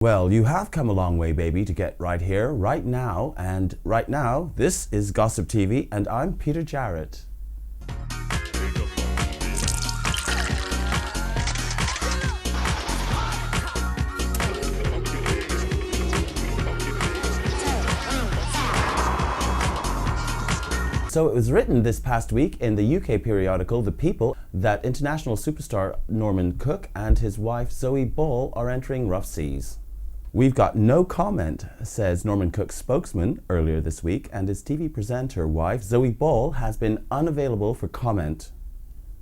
Well, you have come a long way, baby, to get right here, right now. And right now, this is Gossip TV, and I'm Peter Jarrette. So it was written this past week in the UK periodical The People that international superstar Norman Cook and his wife Zoe Ball are entering rough seas. "We've got no comment," says Norman Cook's spokesman earlier this week, and his TV presenter wife Zoe Ball has been unavailable for comment.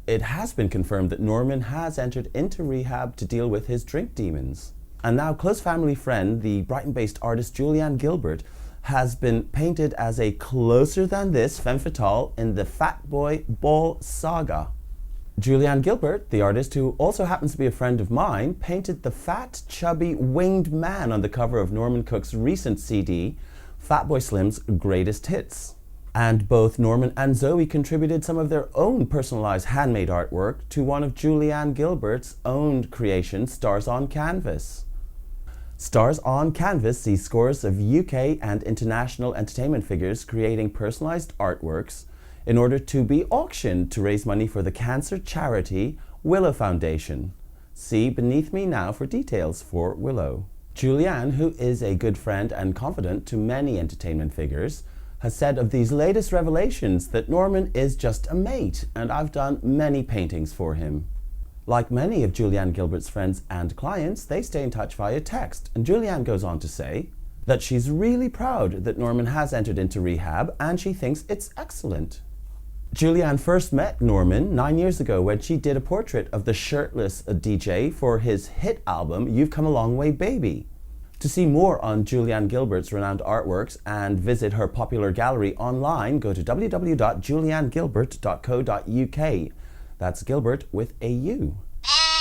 It has been confirmed that Norman has entered into rehab to deal with his drink demons. And now close family friend, the Brighton-based artist Julianne Gilbert, has been painted as a closer-than-this femme fatale in the Fatboy Ball saga. Julianne Gilbert, the artist who also happens to be a friend of mine, painted the fat, chubby, winged man on the cover of Norman Cook's recent CD, Fatboy Slim's Greatest Hits. And both Norman and Zoe contributed some of their own personalized handmade artwork to one of Julianne Gilbert's own creations, Stars on Canvas. Stars on Canvas sees scores of UK and international entertainment figures creating personalized artworks in order to be auctioned to raise money for the cancer charity Willow Foundation. See beneath me now for details for Willow. Julianne, who is a good friend and confidant to many entertainment figures, has said of these latest revelations that Norman is just a mate, and I've done many paintings for him. Like many of Julianne Gilbert's friends and clients, they stay in touch via text, and Julianne goes on to say that she's really proud that Norman has entered into rehab and she thinks it's excellent. Julianne first met Norman 9 years ago when she did a portrait of the shirtless DJ for his hit album, You've Come a Long Way, Baby. To see more on Julianne Gilbert's renowned artworks and visit her popular gallery online, go to www.juliannegilbert.co.uk. That's Gilbert with a U.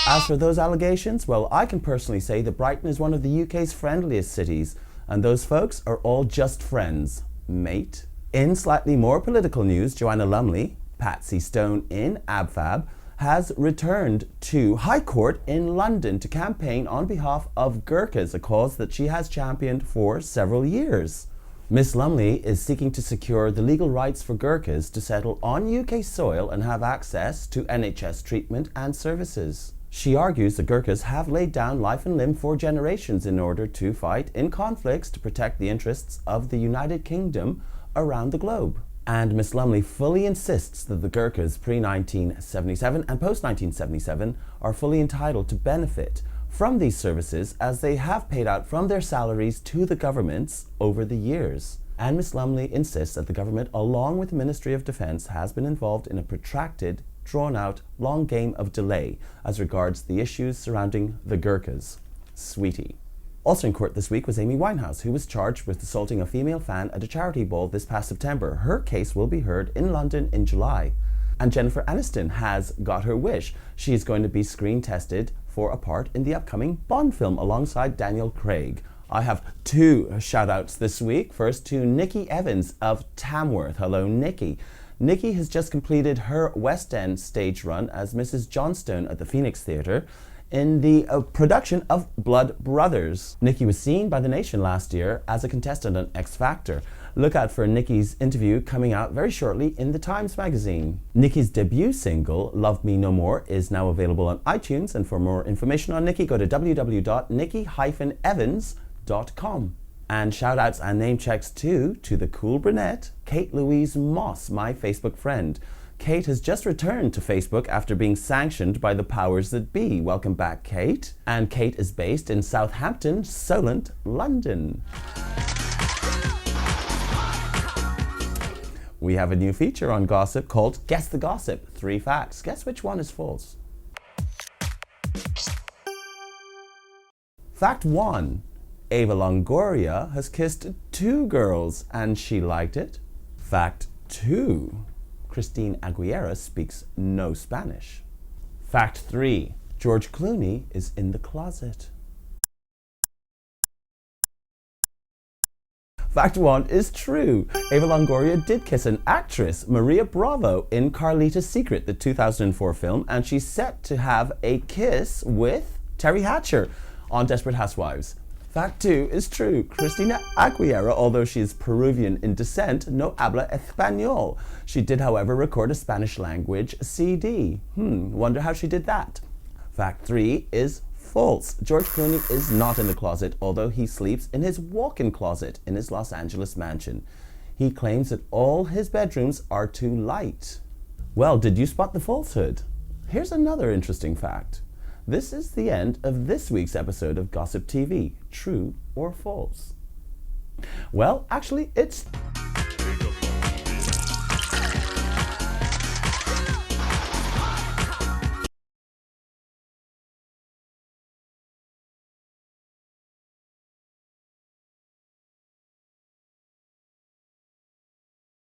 As for those allegations, well, I can personally say that Brighton is one of the UK's friendliest cities, and those folks are all just friends, mate. In slightly more political news, Joanna Lumley, Patsy Stone in ABFAB, has returned to High Court in London to campaign on behalf of Gurkhas, a cause that she has championed for several years. Miss Lumley is seeking to secure the legal rights for Gurkhas to settle on UK soil and have access to NHS treatment and services. She argues the Gurkhas have laid down life and limb for generations in order to fight in conflicts to protect the interests of the United Kingdom around the globe. And Miss Lumley fully insists that the Gurkhas pre-1977 and post-1977 are fully entitled to benefit from these services as they have paid out from their salaries to the governments over the years. And Miss Lumley insists that the government, along with the Ministry of Defence, has been involved in a protracted, drawn-out, long game of delay as regards the issues surrounding the Gurkhas. Sweetie. Also in court this week was Amy Winehouse, who was charged with assaulting a female fan at a charity ball this past September. Her case will be heard in London in July. And Jennifer Aniston has got her wish. She is going to be screen tested for a part in the upcoming Bond film alongside Daniel Craig. I have two shout outs this week. First to Nikki Evans of Tamworth. Hello, Nikki. Nikki has just completed her West End stage run as Mrs. Johnstone at the Phoenix Theatre in the production of Blood Brothers. Nikki was seen by the nation last year as a contestant on X Factor. Look out for Nikki's interview coming out very shortly in the Times magazine. Nikki's debut single, Love Me No More, is now available on iTunes, and for more information on Nikki, go to www.nikki-evans.com. And shout outs and name checks too to the cool brunette, Kate Louise Moss, my Facebook friend. Kate has just returned to Facebook after being sanctioned by the powers that be. Welcome back, Kate. And Kate is based in Southampton, Solent, London. We have a new feature on Gossip called Guess the Gossip. 3 facts. Guess which one is false. Fact 1. Ava Longoria has kissed 2 girls and she liked it. Fact 2. Christine Aguilera speaks no Spanish. Fact 3. George Clooney is in the closet. Fact 1 is true. Ava Longoria did kiss an actress, Maria Bravo, in Carlita's Secret, the 2004 film, and she's set to have a kiss with Terry Hatcher on Desperate Housewives. Fact 2 is true. Christina Aguilera, although she is Peruvian in descent, no habla español. She did, however, record a Spanish language CD. Wonder how she did that. Fact 3 is false. George Clooney is not in the closet, although he sleeps in his walk-in closet in his Los Angeles mansion. He claims that all his bedrooms are too light. Well, did you spot the falsehood? Here's another interesting fact. This is the end of this week's episode of Gossip TV. True or false? Well, actually, it's